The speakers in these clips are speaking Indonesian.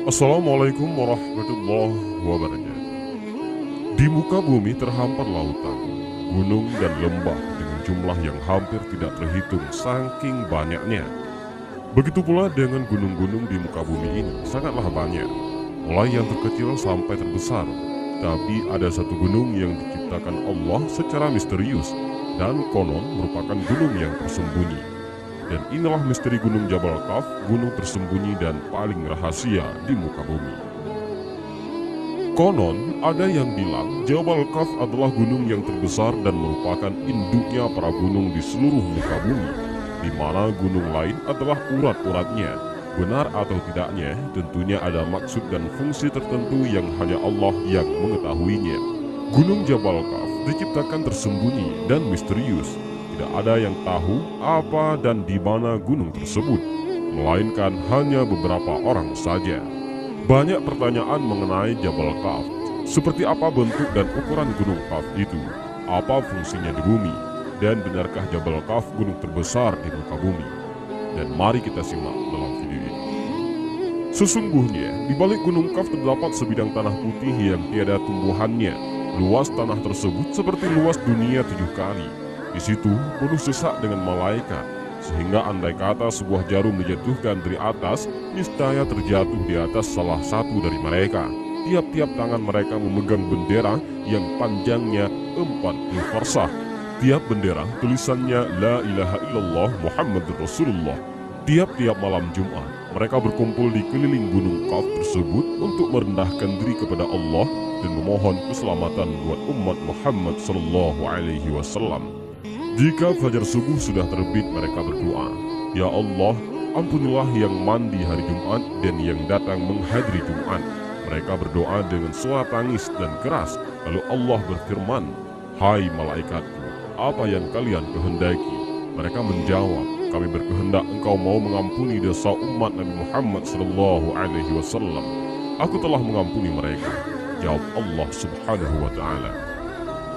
Assalamualaikum warahmatullahi wabarakatuh. Di muka bumi terhampar lautan, gunung dan lembah dengan jumlah yang hampir tidak terhitung saking banyaknya. Begitu pula dengan gunung-gunung di muka bumi ini sangatlah banyak, mulai yang terkecil sampai terbesar. Tapi ada satu gunung yang diciptakan Allah secara misterius dan konon merupakan gunung yang tersembunyi. Dan inilah misteri Gunung Jabal Kaf, gunung tersembunyi dan paling rahasia di muka bumi. Konon, ada yang bilang Jabal Kaf adalah gunung yang terbesar dan merupakan induknya para gunung di seluruh muka bumi, di mana gunung lain adalah urat-uratnya. Benar atau tidaknya, tentunya ada maksud dan fungsi tertentu yang hanya Allah yang mengetahuinya. Gunung Jabal Kaf diciptakan tersembunyi dan misterius. Tidak ada yang tahu apa dan di mana gunung tersebut, melainkan hanya beberapa orang saja. Banyak pertanyaan mengenai Jabal Kaf, seperti apa bentuk dan ukuran gunung Kaf itu, apa fungsinya di bumi, dan benarkah Jabal Kaf gunung terbesar di muka bumi? Dan mari kita simak dalam video ini. Sesungguhnya, di balik gunung Kaf terdapat sebidang tanah putih yang tiada tumbuhannya. Luas tanah tersebut seperti luas dunia 7 kali. Di situ penuh sesak dengan malaikat, sehingga andai kata sebuah jarum dijatuhkan dari atas, niscaya terjatuh di atas salah satu dari mereka. Tiap-tiap tangan mereka memegang bendera yang panjangnya 40 farsah. Tiap bendera tulisannya La ilaha illallah Muhammadur Rasulullah. Tiap-tiap malam Jumat, mereka berkumpul di keliling gunung Kaf tersebut untuk merendahkan diri kepada Allah dan memohon keselamatan buat umat Muhammad sallallahu alaihi wasallam. Jika fajar subuh sudah terbit, mereka berdoa, "Ya Allah, ampunilah yang mandi hari Jumat dan yang datang menghadiri Jumat." Mereka berdoa dengan suara tangis dan keras. Lalu Allah berfirman, "Hai malaikatku, apa yang kalian kehendaki?" Mereka menjawab, "Kami berkehendak engkau mau mengampuni dosa umat Nabi Muhammad sallallahu alaihi wasallam." "Aku telah mengampuni mereka," jawab Allah subhanahu wa ta'ala.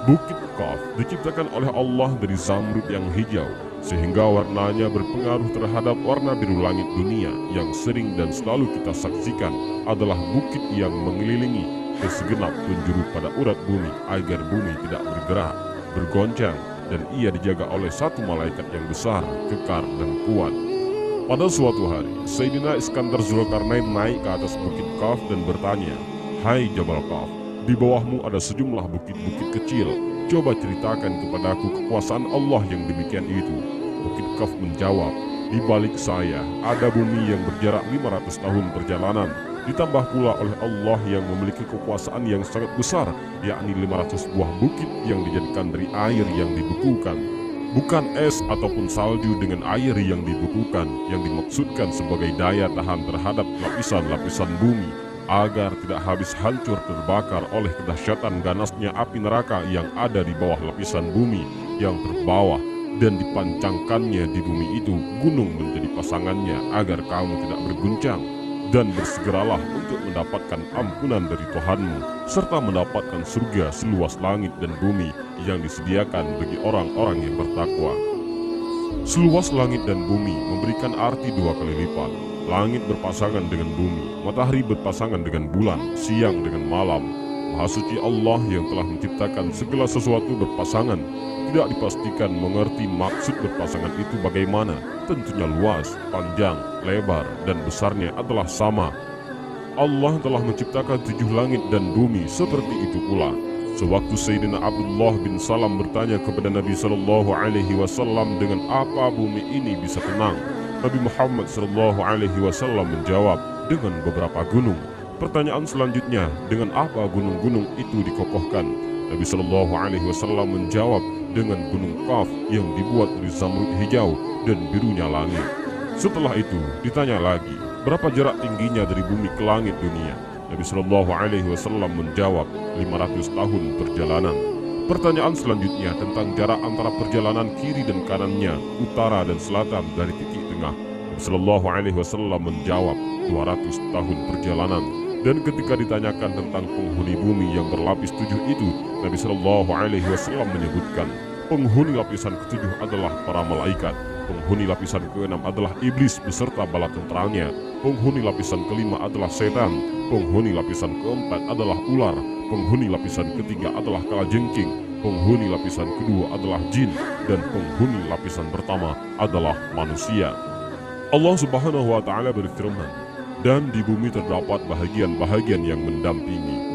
Bukit Kaf diciptakan oleh Allah dari zamrud yang hijau, sehingga warnanya berpengaruh terhadap warna biru langit dunia yang sering dan selalu kita saksikan adalah bukit yang mengelilingi ke segenap penjuru pada urat bumi agar bumi tidak bergerak, bergoncang, dan ia dijaga oleh satu malaikat yang besar, kekar, dan kuat. Pada suatu hari, Sayyidina Iskandar Zulkarnain naik ke atas bukit Kaf dan bertanya, "Hai Jabal Kaf, di bawahmu ada sejumlah bukit-bukit kecil. Coba ceritakan kepadaku kekuasaan Allah yang demikian itu." Bukit Kaf menjawab, "Di balik saya ada bumi yang berjarak 500 tahun perjalanan. Ditambah pula oleh Allah yang memiliki kekuasaan yang sangat besar, yakni 500 buah bukit yang dijadikan dari air yang dibekukan. Bukan es ataupun salju dengan air yang dibekukan, yang dimaksudkan sebagai daya tahan terhadap lapisan-lapisan bumi, agar tidak habis hancur terbakar oleh kedahsyatan ganasnya api neraka yang ada di bawah lapisan bumi yang terbawah, dan dipancangkannya di bumi itu gunung menjadi pasangannya agar kamu tidak berguncang, dan bersegeralah untuk mendapatkan ampunan dari Tuhanmu serta mendapatkan surga seluas langit dan bumi yang disediakan bagi orang-orang yang bertakwa." Seluas langit dan bumi memberikan arti 2 kali lipat. Langit berpasangan dengan bumi, matahari berpasangan dengan bulan, siang dengan malam. Maha suci Allah yang telah menciptakan segala sesuatu berpasangan. Tidak dipastikan mengerti maksud berpasangan itu bagaimana. Tentunya luas, panjang, lebar, dan besarnya adalah sama. Allah telah menciptakan 7 langit dan bumi seperti itu pula. Sewaktu Sayyidina Abdullah bin Salam bertanya kepada Nabi sallallahu alaihi wasallam dengan apa bumi ini bisa tenang, Nabi Muhammad sallallahu alaihi wasallam menjawab, "Dengan beberapa gunung." Pertanyaan selanjutnya, dengan apa gunung-gunung itu dikokohkan? Nabi sallallahu alaihi wasallam menjawab, dengan gunung Kaf yang dibuat dari zamrud hijau dan birunya langit. Setelah itu ditanya lagi, berapa jarak tingginya dari bumi ke langit dunia? Nabi sallallahu alaihi wasallam menjawab, 500 tahun perjalanan. Pertanyaan selanjutnya tentang jarak antara perjalanan kiri dan kanannya, utara dan selatan dari titik tengah. Nabi sallallahu alaihi wasallam menjawab, 200 tahun perjalanan. Dan ketika ditanyakan tentang penghuni bumi yang berlapis 7 itu, Nabi sallallahu alaihi wasallam menyebutkan, penghuni lapisan ke-7 adalah para malaikat, penghuni lapisan ke-6 adalah iblis beserta bala tentaranya, penghuni lapisan kelima adalah setan, penghuni lapisan keempat adalah ular, penghuni lapisan ketiga adalah kalajengking, penghuni lapisan kedua adalah jin, dan penghuni lapisan pertama adalah manusia. Allah Subhanahu wa Ta'ala berfirman, dan di bumi terdapat bahagian-bahagian yang mendampingi.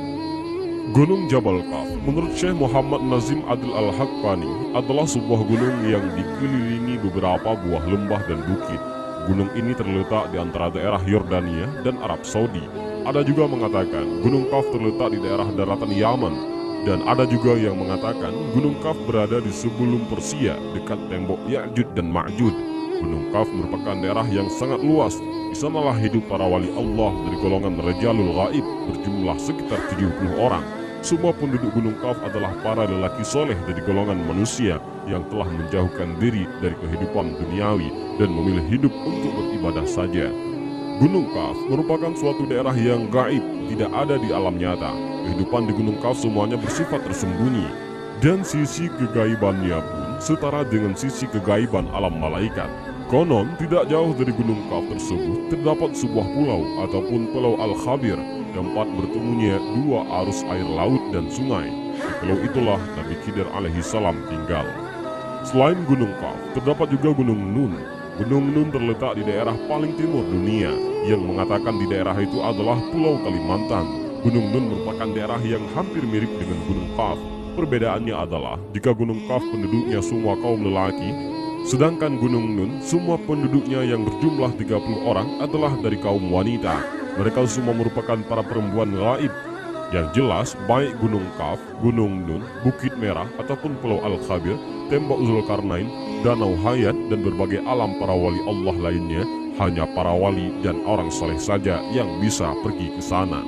Gunung Jabal Kaf menurut Syekh Muhammad Nazim Adil Al-Haqqani adalah sebuah gunung yang dikelilingi beberapa buah lembah dan bukit. Gunung ini terletak di antara daerah Yordania dan Arab Saudi. Ada juga mengatakan Gunung Kaf terletak di daerah daratan Yaman. Dan ada juga yang mengatakan Gunung Kaf berada di sebelum Persia, dekat tembok Ya'jud dan Ma'jud. Gunung Kaf merupakan daerah yang sangat luas. Di sanalah hidup para wali Allah dari golongan Rajalul Ghaib berjumlah sekitar 70 orang. Semua penduduk Gunung Kaf adalah para lelaki soleh dari golongan manusia yang telah menjauhkan diri dari kehidupan duniawi dan memilih hidup untuk beribadah saja. Gunung Kaf merupakan suatu daerah yang gaib, tidak ada di alam nyata. Kehidupan di Gunung Kaf semuanya bersifat tersembunyi, dan sisi kegaibannya pun setara dengan sisi kegaiban alam malaikat. Konon, tidak jauh dari Gunung Kaf tersebut terdapat sebuah pulau ataupun Pulau Al-Khabir, tempat bertemunya dua arus air laut dan sungai. Di pulau itulah Nabi Khidir alaihi salam tinggal. Selain Gunung Kaf, terdapat juga Gunung Nun. Gunung Nun terletak di daerah paling timur dunia, yang mengatakan di daerah itu adalah Pulau Kalimantan. Gunung Nun merupakan daerah yang hampir mirip dengan Gunung Kaf. Perbedaannya adalah, jika Gunung Kaf penduduknya semua kaum lelaki, sedangkan Gunung Nun, semua penduduknya yang berjumlah 30 orang adalah dari kaum wanita. Mereka semua merupakan para perempuan gaib. Yang jelas, baik Gunung Kaf, Gunung Nun, Bukit Merah, ataupun Pulau Al-Khabir, Tembok Zulkarnain, Danau Hayat, dan berbagai alam para wali Allah lainnya, hanya para wali dan orang soleh saja yang bisa pergi ke sana.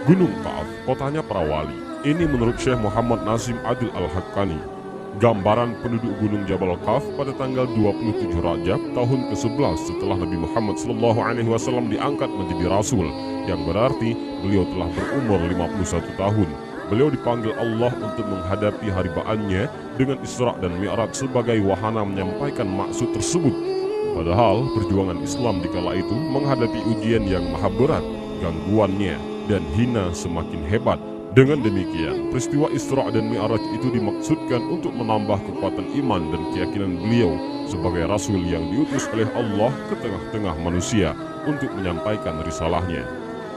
Gunung Kaf, kotanya para wali. Ini menurut Syekh Muhammad Nazim Adil Al-Haqqani. Gambaran penduduk Gunung Jabal Kaf pada tanggal 27 Rajab tahun ke-11 setelah Nabi Muhammad SAW diangkat menjadi Rasul, yang berarti beliau telah berumur 51 tahun. Beliau dipanggil Allah untuk menghadapi haribaannya dengan Isra dan Mi'raj sebagai wahana menyampaikan maksud tersebut. Padahal perjuangan Islam di kala itu menghadapi ujian yang maha berat, gangguannya dan hina semakin hebat. Dengan demikian, peristiwa Isra dan Mi'raj itu dimaksudkan untuk menambah kekuatan iman dan keyakinan beliau sebagai Rasul yang diutus oleh Allah ke tengah-tengah manusia untuk menyampaikan risalahnya.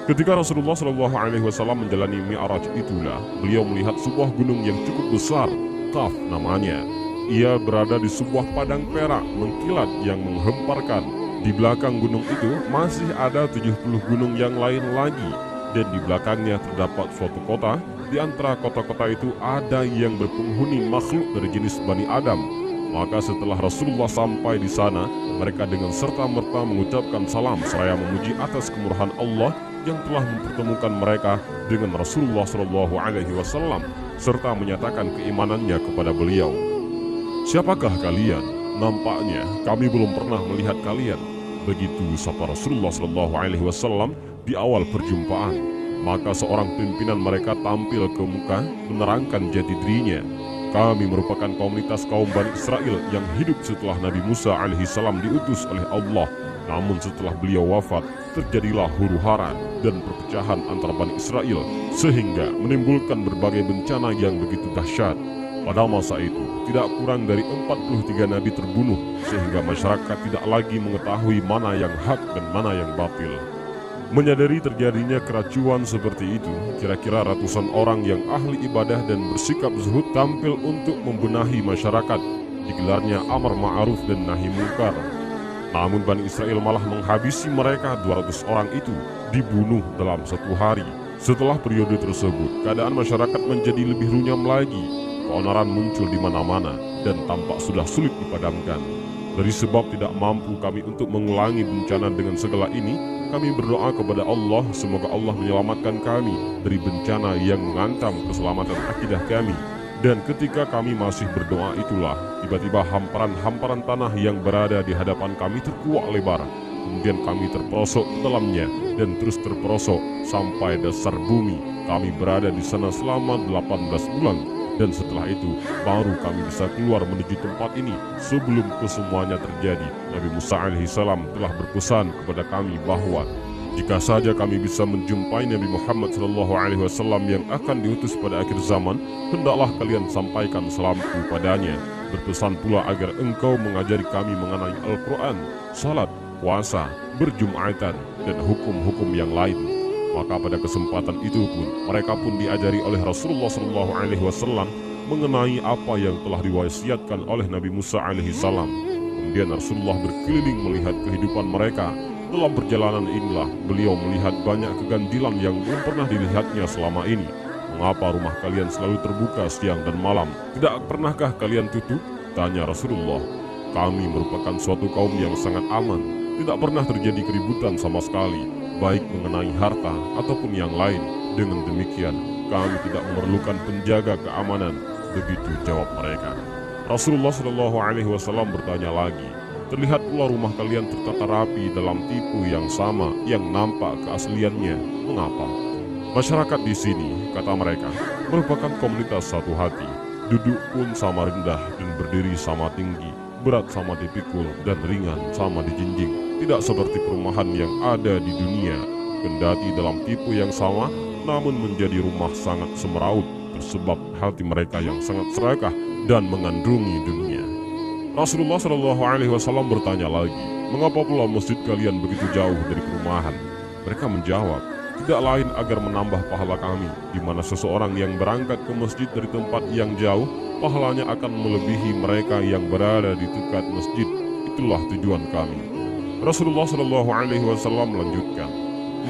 Ketika Rasulullah SAW menjalani Mi'raj itulah, beliau melihat sebuah gunung yang cukup besar, Kaf namanya. Ia berada di sebuah padang perak mengkilat yang menghemparkan. Di belakang gunung itu masih ada 70 gunung yang lain lagi. Dan di belakangnya terdapat suatu kota. Di antara kota-kota itu ada yang berpenghuni makhluk dari jenis Bani Adam. Maka setelah Rasulullah sampai di sana, mereka dengan serta-merta mengucapkan salam seraya memuji atas kemurahan Allah yang telah mempertemukan mereka dengan Rasulullah SAW, serta menyatakan keimanannya kepada beliau. Siapakah kalian? Nampaknya kami belum pernah melihat kalian. Begitu sapa Rasulullah SAW di awal perjumpaan. Maka seorang pimpinan mereka tampil ke muka menerangkan jati dirinya. Kami merupakan komunitas kaum Bani Israel yang hidup setelah Nabi Musa alaihissalam diutus oleh Allah. Namun setelah beliau wafat, terjadilah huru-hara dan perpecahan antara Bani Israel, sehingga menimbulkan berbagai bencana yang begitu dahsyat. Pada masa itu, tidak kurang dari 43 nabi terbunuh, sehingga masyarakat tidak lagi mengetahui mana yang hak dan mana yang batil. Menyadari terjadinya keracuan seperti itu, kira-kira ratusan orang yang ahli ibadah dan bersikap zuhud tampil untuk membenahi masyarakat. Digelarnya Amar Ma'ruf dan Nahi Munkar. Namun Bani Israel malah menghabisi mereka. 200 orang itu dibunuh dalam satu hari. Setelah periode tersebut, keadaan masyarakat menjadi lebih runyam lagi. Keonaran muncul di mana-mana dan tampak sudah sulit dipadamkan. Dari sebab tidak mampu kami untuk mengulangi bencana dengan segala ini, kami berdoa kepada Allah semoga Allah menyelamatkan kami dari bencana yang mengancam keselamatan akidah kami. Dan ketika kami masih berdoa itulah, tiba-tiba hamparan-hamparan tanah yang berada di hadapan kami terkuak lebar. Kemudian kami terperosok ke dalamnya dan terus terperosok sampai dasar bumi. Kami berada di sana selama 18 bulan. Dan setelah itu baru kami bisa keluar menuju tempat ini. Sebelum kesemuanya terjadi, Nabi Musa alaihissalam telah berpesan kepada kami bahwa jika saja kami bisa menjumpai Nabi Muhammad SAW yang akan diutus pada akhir zaman, hendaklah kalian sampaikan salamku padanya. Berpesan pula agar engkau mengajari kami mengenai Al-Quran, salat, puasa, berjumatan, dan hukum-hukum yang lain. Maka pada kesempatan itu pun mereka pun diajari oleh Rasulullah SAW mengenai apa yang telah diwasiatkan oleh Nabi Musa alaihissalam. Kemudian Rasulullah berkeliling melihat kehidupan mereka. Dalam perjalanan inilah beliau melihat banyak keganjilan yang belum pernah dilihatnya selama ini. Mengapa rumah kalian selalu terbuka siang dan malam? Tidak pernahkah kalian tutup? Tanya Rasulullah. Kami merupakan suatu kaum yang sangat aman. Tidak pernah terjadi keributan sama sekali, baik mengenai harta ataupun yang lain. Dengan demikian, kami tidak memerlukan penjaga keamanan. Begitu jawab mereka. Rasulullah SAW bertanya lagi, terlihat pula rumah kalian tertata rapi dalam tipu yang sama yang nampak keasliannya. Mengapa? Masyarakat di sini, kata mereka, merupakan komunitas satu hati. Duduk pun sama rendah dan berdiri sama tinggi, berat sama dipikul dan ringan sama dijinjing. Tidak seperti perumahan yang ada di dunia, kendati dalam tipu yang sama, namun menjadi rumah sangat semeraut, tersebab hati mereka yang sangat serakah dan mengandungi dunia. Rasulullah SAW bertanya lagi, mengapa pula masjid kalian begitu jauh dari perumahan? Mereka menjawab, tidak lain agar menambah pahala kami, di mana seseorang yang berangkat ke masjid dari tempat yang jauh, pahalanya akan melebihi mereka yang berada di dekat masjid. Itulah tujuan kami. Rasulullah SAW melanjutkan,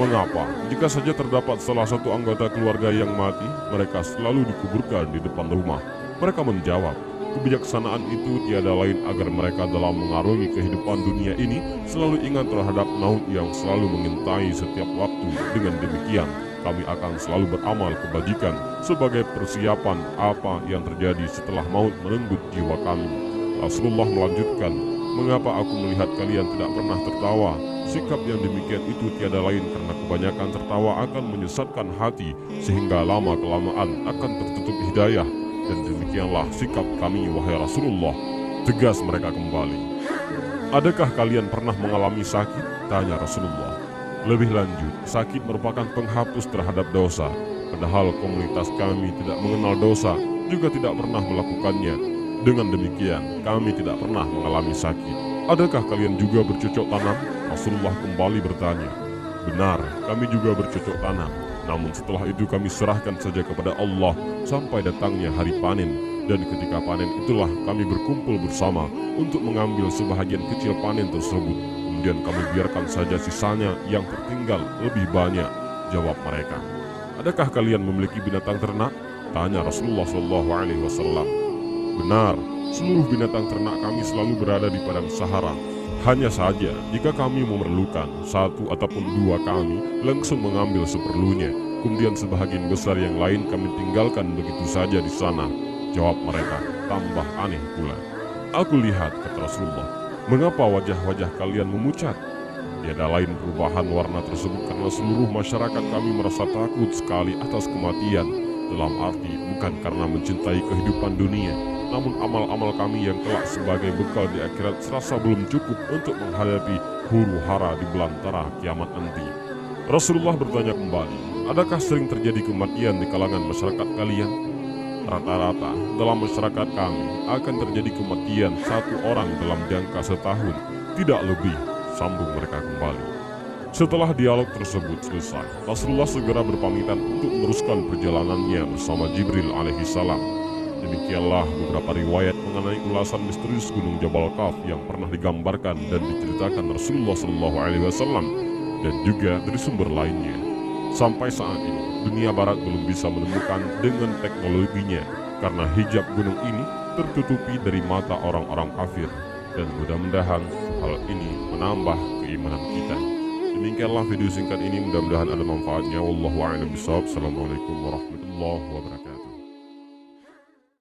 mengapa jika saja terdapat salah satu anggota keluarga yang mati, mereka selalu dikuburkan di depan rumah? Mereka menjawab, kebijaksanaan itu tiada lain agar mereka dalam mengarungi kehidupan dunia ini selalu ingat terhadap maut yang selalu mengintai setiap waktu. Dengan demikian, kami akan selalu beramal kebajikan sebagai persiapan apa yang terjadi setelah maut merenggut jiwa kami. Rasulullah melanjutkan, mengapa aku melihat kalian tidak pernah tertawa? Sikap yang demikian itu tiada lain karena kebanyakan tertawa akan menyesatkan hati sehingga lama-kelamaan akan tertutup hidayah. Dan demikianlah sikap kami, wahai Rasulullah. Tegas mereka kembali. Adakah kalian pernah mengalami sakit? Tanya Rasulullah. Lebih lanjut, sakit merupakan penghapus terhadap dosa. Padahal komunitas kami tidak mengenal dosa, juga tidak pernah melakukannya. Dengan demikian, kami tidak pernah mengalami sakit. Adakah kalian juga bercocok tanam? Rasulullah kembali bertanya. Benar, kami juga bercocok tanam. Namun setelah itu kami serahkan saja kepada Allah sampai datangnya hari panen. Dan ketika panen itulah kami berkumpul bersama untuk mengambil sebahagian kecil panen tersebut. Kemudian kami biarkan saja sisanya yang tertinggal lebih banyak. Jawab mereka. Adakah kalian memiliki binatang ternak? Tanya Rasulullah SAW. Benar, seluruh binatang ternak kami selalu berada di padang Sahara. Hanya saja, jika kami memerlukan satu ataupun dua kami langsung mengambil seperlunya. Kemudian sebahagian besar yang lain kami tinggalkan begitu saja di sana. Jawab mereka, tambah aneh pula. Aku lihat, kata Rasulullah, mengapa wajah-wajah kalian memucat? Tiada lain perubahan warna tersebut karena seluruh masyarakat kami merasa takut sekali atas kematian. Dalam arti bukan karena mencintai kehidupan dunia, namun amal-amal kami yang kelak sebagai bekal di akhirat serasa belum cukup untuk menghadapi huru hara di belantara kiamat nanti. Rasulullah bertanya kembali, adakah sering terjadi kematian di kalangan masyarakat kalian? Rata-rata dalam masyarakat kami akan terjadi kematian satu orang dalam jangka setahun, tidak lebih, sambung mereka kembali. Setelah dialog tersebut selesai, Rasulullah segera berpamitan untuk meneruskan perjalanannya bersama Jibril alaihissalam. Demikianlah beberapa riwayat mengenai ulasan misterius Gunung Jabal Kaf yang pernah digambarkan dan diceritakan Rasulullah SAW dan juga dari sumber lainnya. Sampai saat ini, dunia barat belum bisa menemukan dengan teknologinya karena hijab gunung ini tertutupi dari mata orang-orang kafir. Dan mudah-mudahan hal ini menambah keimanan kita. Demikianlah video singkat ini, mudah-mudahan ada manfaatnya. Wallahu a'lam bishawab. Assalamualaikum warahmatullahi wabarakatuh.